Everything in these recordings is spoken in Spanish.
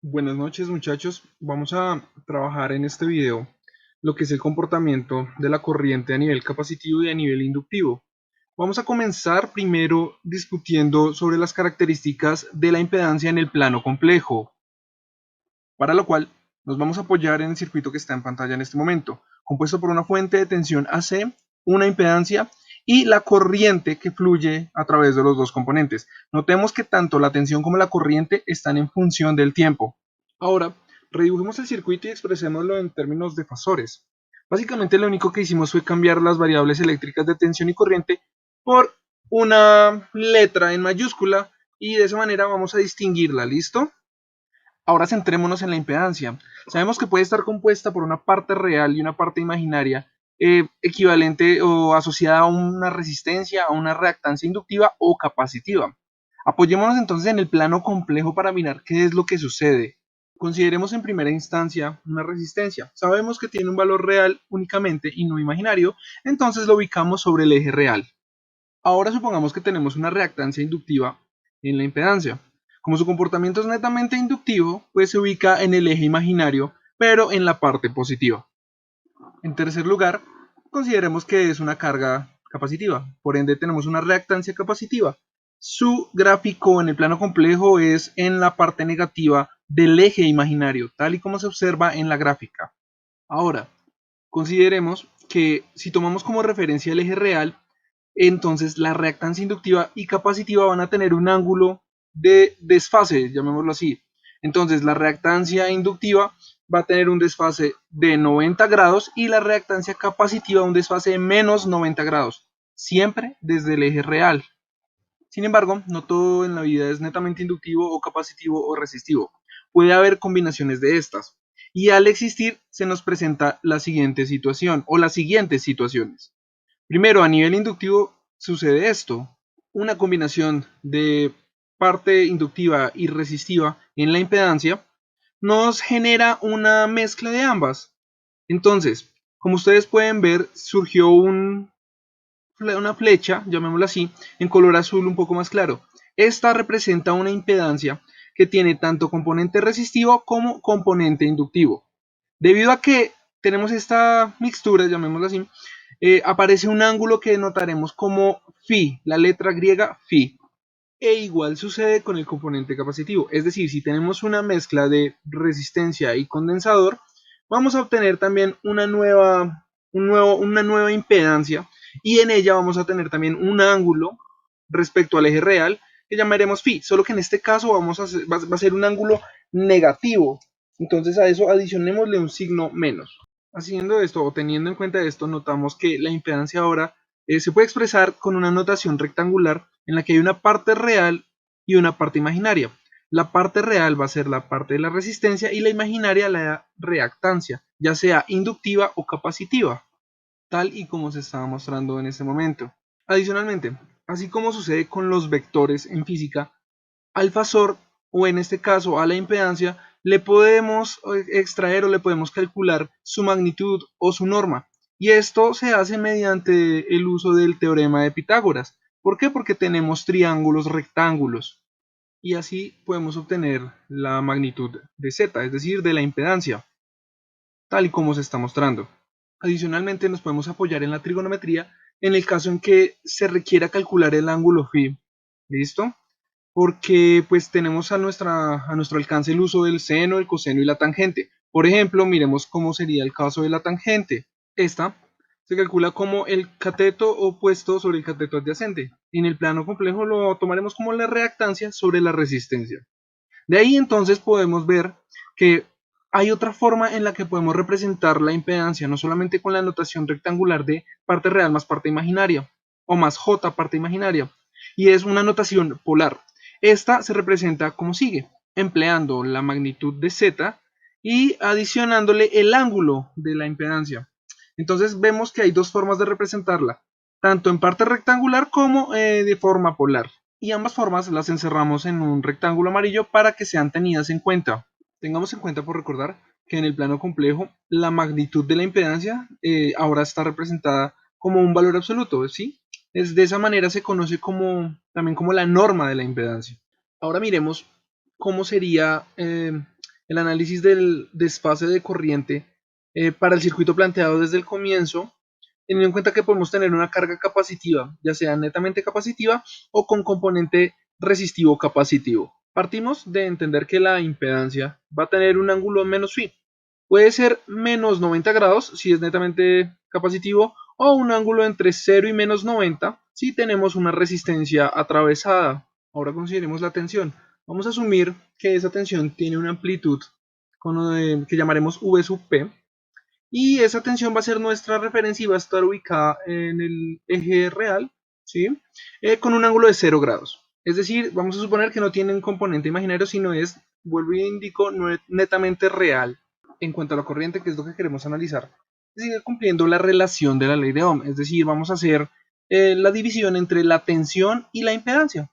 Buenas noches muchachos, vamos a trabajar en este video lo que es el comportamiento de la corriente a nivel capacitivo y a nivel inductivo. Vamos a comenzar primero discutiendo sobre las características de la impedancia en el plano complejo, para lo cual nos vamos a apoyar en el circuito que está en pantalla en este momento, compuesto por una fuente de tensión AC, una impedancia y la corriente que fluye a través de los dos componentes. Notemos que tanto la tensión como la corriente están en función del tiempo. Ahora, redibujemos el circuito y expresémoslo en términos de fasores. Básicamente lo único que hicimos fue cambiar las variables eléctricas de tensión y corriente por una letra en mayúscula y de esa manera vamos a distinguirla, ¿listo? Ahora centrémonos en la impedancia. Sabemos que puede estar compuesta por una parte real y una parte imaginaria equivalente o asociada a una resistencia, a una reactancia inductiva o capacitiva. Apoyémonos entonces en el plano complejo para mirar qué es lo que sucede. Consideremos en primera instancia una resistencia. Sabemos que tiene un valor real únicamente y no imaginario, entonces lo ubicamos sobre el eje real. Ahora supongamos que tenemos una reactancia inductiva en la impedancia. Como su comportamiento es netamente inductivo, pues se ubica en el eje imaginario, pero en la parte positiva. En tercer lugar, consideremos que es una carga capacitiva, por ende tenemos una reactancia capacitiva. Su gráfico en el plano complejo es en la parte negativa del eje imaginario, tal y como se observa en la gráfica. Ahora, consideremos que si tomamos como referencia el eje real, entonces la reactancia inductiva y capacitiva van a tener un ángulo de desfase, llamémoslo así. Entonces la reactancia inductiva va a tener un desfase de 90 grados y la reactancia capacitiva un desfase de menos 90 grados, siempre desde el eje real. Sin embargo, no todo en la vida es netamente inductivo o capacitivo o resistivo. Puede haber combinaciones de estas. Y al existir se nos presenta la siguiente situación o las siguientes situaciones. Primero, a nivel inductivo sucede esto, una combinación de parte inductiva y resistiva en la impedancia nos genera una mezcla de ambas. Entonces, como ustedes pueden ver, surgió una flecha, llamémosla así, en color azul un poco más claro. Esta representa una impedancia que tiene tanto componente resistivo como componente inductivo. Debido a que tenemos esta mixtura, llamémosla así, aparece un ángulo que notaremos como phi, la letra griega phi. E igual sucede con el componente capacitivo, es decir, si tenemos una mezcla de resistencia y condensador, vamos a obtener también una nueva impedancia y en ella vamos a tener también un ángulo respecto al eje real que llamaremos phi, solo que en este caso va a ser un ángulo negativo, entonces a eso adicionémosle un signo menos. Haciendo esto o teniendo en cuenta esto, notamos que la impedancia ahora se puede expresar con una notación rectangular en la que hay una parte real y una parte imaginaria. La parte real va a ser la parte de la resistencia y la imaginaria la reactancia, ya sea inductiva o capacitiva, tal y como se estaba mostrando en este momento. Adicionalmente, así como sucede con los vectores en física, al fasor o en este caso a la impedancia le podemos extraer o le podemos calcular su magnitud o su norma. Y esto se hace mediante el uso del teorema de Pitágoras. ¿Por qué? Porque tenemos triángulos rectángulos. Y así podemos obtener la magnitud de Z, es decir, de la impedancia, tal y como se está mostrando. Adicionalmente nos podemos apoyar en la trigonometría en el caso en que se requiera calcular el ángulo phi. ¿Listo? Porque pues tenemos a nuestro alcance el uso del seno, el coseno y la tangente. Por ejemplo, miremos cómo sería el caso de la tangente. Esta se calcula como el cateto opuesto sobre el cateto adyacente. En el plano complejo lo tomaremos como la reactancia sobre la resistencia. De ahí entonces podemos ver que hay otra forma en la que podemos representar la impedancia, no solamente con la notación rectangular de parte real más parte imaginaria, o más j parte imaginaria, y es una notación polar. Esta se representa como sigue, empleando la magnitud de z y adicionándole el ángulo de la impedancia. Entonces vemos que hay dos formas de representarla, tanto en parte rectangular como de forma polar. Y ambas formas las encerramos en un rectángulo amarillo para que sean tenidas en cuenta. Tengamos en cuenta por recordar que en el plano complejo la magnitud de la impedancia ahora está representada como un valor absoluto, ¿sí? Es de esa manera se conoce también como la norma de la impedancia. Ahora miremos cómo sería el análisis del desfase de corriente para el circuito planteado desde el comienzo, teniendo en cuenta que podemos tener una carga capacitiva, ya sea netamente capacitiva o con componente resistivo capacitivo. Partimos de entender que la impedancia va a tener un ángulo menos phi. Puede ser menos 90 grados si es netamente capacitivo, o un ángulo entre 0 y menos 90 si tenemos una resistencia atravesada. Ahora consideremos la tensión. Vamos a asumir que esa tensión tiene una amplitud que llamaremos V sub P, y esa tensión va a ser nuestra referencia y va a estar ubicada en el eje real, ¿sí? Con un ángulo de 0 grados. Es decir, vamos a suponer que no tiene un componente imaginario, sino es, vuelvo y indico, netamente real. En cuanto a la corriente, que es lo que queremos analizar, sigue cumpliendo la relación de la ley de Ohm. Es decir, vamos a hacer la división entre la tensión y la impedancia.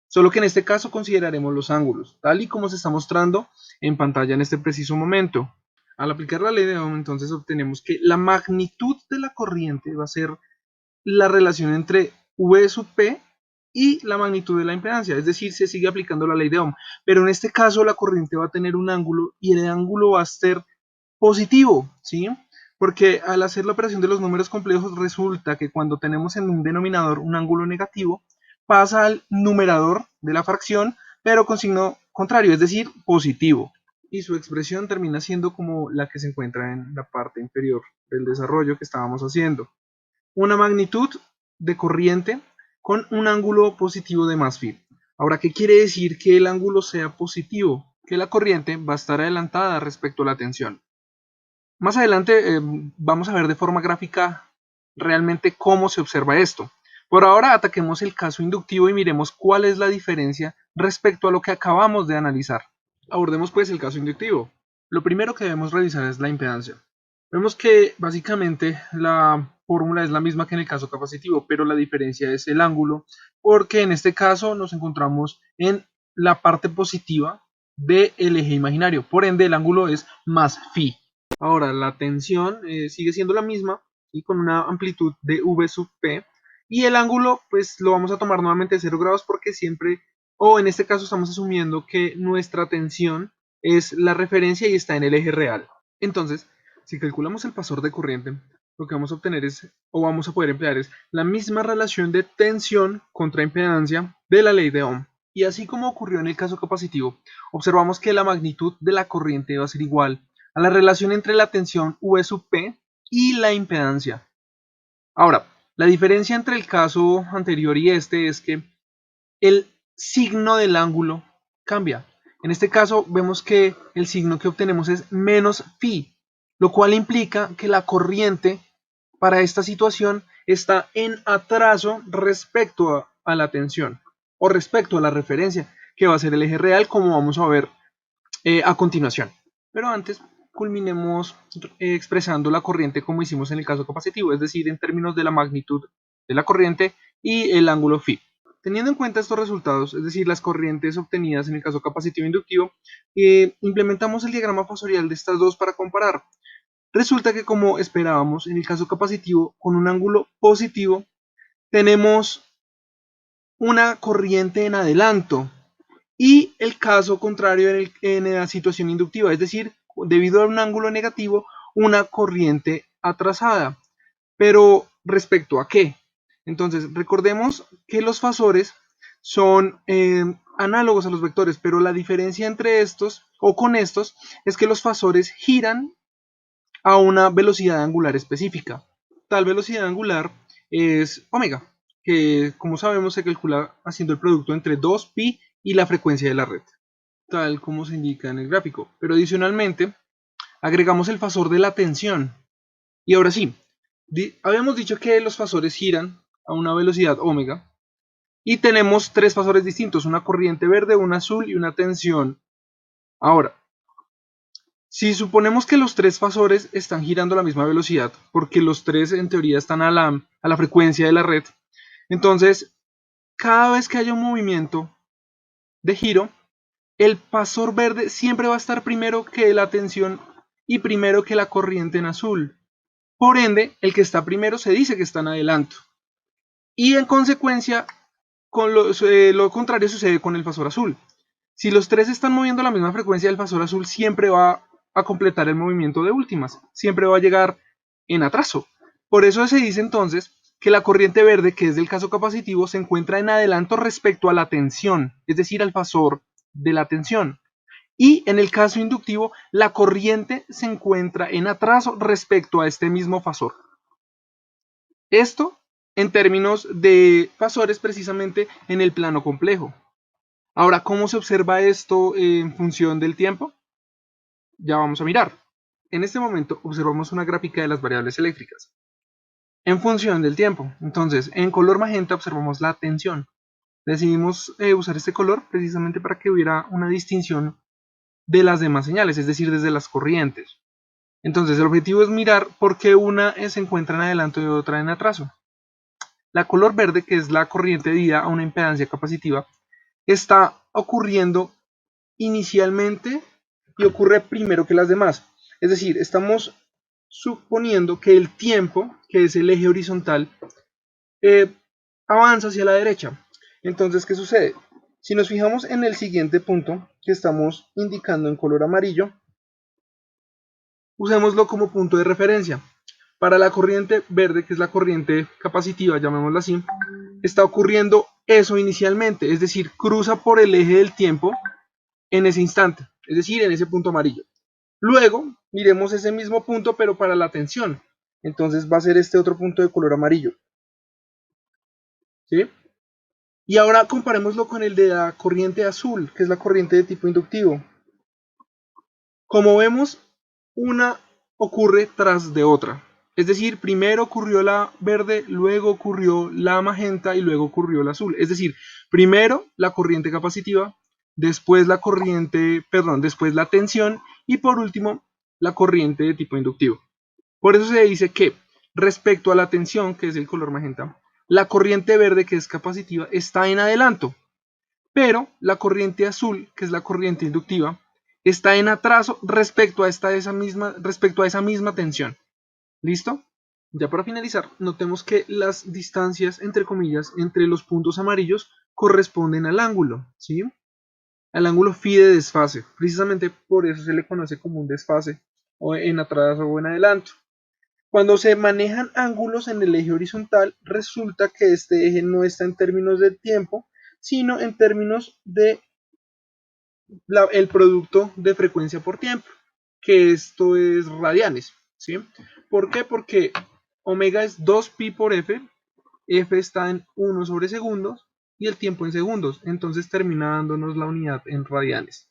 Solo que en este caso consideraremos los ángulos, tal y como se está mostrando en pantalla en este preciso momento. Al aplicar la ley de Ohm, entonces obtenemos que la magnitud de la corriente va a ser la relación entre V sub P y la magnitud de la impedancia, es decir, se sigue aplicando la ley de Ohm, pero en este caso la corriente va a tener un ángulo y el ángulo va a ser positivo, ¿sí? Porque al hacer la operación de los números complejos resulta que cuando tenemos en un denominador un ángulo negativo, pasa al numerador de la fracción, pero con signo contrario, es decir, positivo. Y su expresión termina siendo como la que se encuentra en la parte inferior del desarrollo que estábamos haciendo. Una magnitud de corriente con un ángulo positivo de más phi. Ahora, ¿qué quiere decir que el ángulo sea positivo? Que la corriente va a estar adelantada respecto a la tensión. Más adelante vamos a ver de forma gráfica realmente cómo se observa esto. Por ahora ataquemos el caso inductivo y miremos cuál es la diferencia respecto a lo que acabamos de analizar. Abordemos pues el caso inductivo. Lo primero que debemos revisar es la impedancia. Vemos que básicamente la fórmula es la misma que en el caso capacitivo, pero la diferencia es el ángulo, porque en este caso nos encontramos en la parte positiva del eje imaginario, por ende el ángulo es más phi. Ahora la tensión sigue siendo la misma y con una amplitud de V sub P, y el ángulo pues lo vamos a tomar nuevamente de 0 grados porque siempre, o en este caso estamos asumiendo que nuestra tensión es la referencia y está en el eje real. Entonces, si calculamos el pasor de corriente, lo que vamos a obtener es, o vamos a poder emplear es, la misma relación de tensión contra impedancia de la ley de Ohm. Y así como ocurrió en el caso capacitivo, observamos que la magnitud de la corriente va a ser igual a la relación entre la tensión V sub P y la impedancia. Ahora, la diferencia entre el caso anterior y este es que el signo del ángulo cambia. En este caso vemos que el signo que obtenemos es menos phi, lo cual implica que la corriente para esta situación está en atraso respecto a la tensión o respecto a la referencia, que va a ser el eje real, como vamos a ver a continuación. Pero antes culminemos expresando la corriente como hicimos en el caso capacitivo, es decir, en términos de la magnitud de la corriente y el ángulo phi. Teniendo en cuenta estos resultados, es decir, las corrientes obtenidas en el caso capacitivo e inductivo, implementamos el diagrama fasorial de estas dos para comparar. Resulta que, como esperábamos, en el caso capacitivo, con un ángulo positivo, tenemos una corriente en adelanto, y el caso contrario en la situación inductiva, es decir, debido a un ángulo negativo, una corriente atrasada. Pero ¿respecto a qué? Entonces, recordemos que los fasores son análogos a los vectores, pero la diferencia entre estos o con estos es que los fasores giran a una velocidad angular específica. Tal velocidad angular es omega, que como sabemos se calcula haciendo el producto entre 2pi y la frecuencia de la red, tal como se indica en el gráfico. Pero adicionalmente agregamos el fasor de la tensión. Y ahora sí, habíamos dicho que los fasores giran a una velocidad omega y tenemos tres fasores distintos, una corriente verde, una azul y una tensión. Ahora, si suponemos que los tres fasores están girando a la misma velocidad, porque los tres en teoría están a la frecuencia de la red, entonces cada vez que haya un movimiento de giro, el fasor verde siempre va a estar primero que la tensión y primero que la corriente en azul. Por ende, el que está primero se dice que está en adelanto. Y en consecuencia, lo contrario sucede con el fasor azul. Si los tres están moviendo a la misma frecuencia, el fasor azul siempre va a completar el movimiento de últimas, siempre va a llegar en atraso. Por eso se dice entonces que la corriente verde, que es del caso capacitivo, se encuentra en adelanto respecto a la tensión, es decir, al fasor de la tensión. Y en el caso inductivo, la corriente se encuentra en atraso respecto a este mismo fasor. Esto en términos de fasores precisamente en el plano complejo. Ahora, ¿cómo se observa esto en función del tiempo? Ya vamos a mirar. En este momento observamos una gráfica de las variables eléctricas en función del tiempo. Entonces, en color magenta observamos la tensión. Decidimos usar este color precisamente para que hubiera una distinción de las demás señales, es decir, desde las corrientes. Entonces, el objetivo es mirar por qué una se encuentra en adelanto y otra en atraso. La color verde, que es la corriente debida a una impedancia capacitiva, está ocurriendo inicialmente y ocurre primero que las demás. Es decir, estamos suponiendo que el tiempo, que es el eje horizontal, eh, avanza hacia la derecha. Entonces, ¿qué sucede? Si nos fijamos en el siguiente punto que estamos indicando en color amarillo, usémoslo como punto de referencia. Para la corriente verde, que es la corriente capacitiva, llamémosla así, está ocurriendo eso inicialmente, es decir, cruza por el eje del tiempo en ese instante, es decir, en ese punto amarillo. Luego, miremos ese mismo punto, pero para la tensión. Entonces va a ser este otro punto de color amarillo. ¿Sí? Y ahora comparémoslo con el de la corriente azul, que es la corriente de tipo inductivo. Como vemos, una ocurre tras de otra. Es decir, primero ocurrió la verde, luego ocurrió la magenta y luego ocurrió la azul. Es decir, primero la corriente capacitiva, después la corriente, perdón, después la tensión y por último la corriente de tipo inductivo. Por eso se dice que respecto a la tensión, que es el color magenta, la corriente verde, que es capacitiva, está en adelanto, pero la corriente azul, que es la corriente inductiva, está en atraso respecto a esa misma tensión. ¿Listo? Ya para finalizar, notemos que las distancias, entre comillas, entre los puntos amarillos corresponden al ángulo, ¿sí? Al ángulo phi de desfase. Precisamente por eso se le conoce como un desfase, o en atraso o en adelanto. Cuando se manejan ángulos en el eje horizontal, resulta que este eje no está en términos de tiempo, sino en términos de el producto de frecuencia por tiempo, que esto es radianes, ¿sí? ¿Por qué? Porque omega es 2pi por f, f está en 1 sobre segundos y el tiempo en segundos, entonces termina dándonos la unidad en radianes.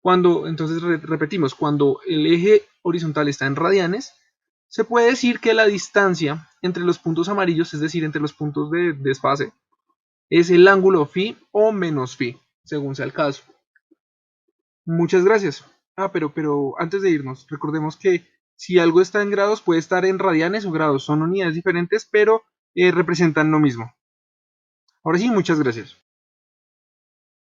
Entonces repetimos, cuando el eje horizontal está en radianes, se puede decir que la distancia entre los puntos amarillos, es decir, entre los puntos de desfase, es el ángulo phi o menos phi, según sea el caso. Muchas gracias. Pero antes de irnos, recordemos que si algo está en grados, puede estar en radianes o grados. Son unidades diferentes, pero representan lo mismo. Ahora sí, muchas gracias.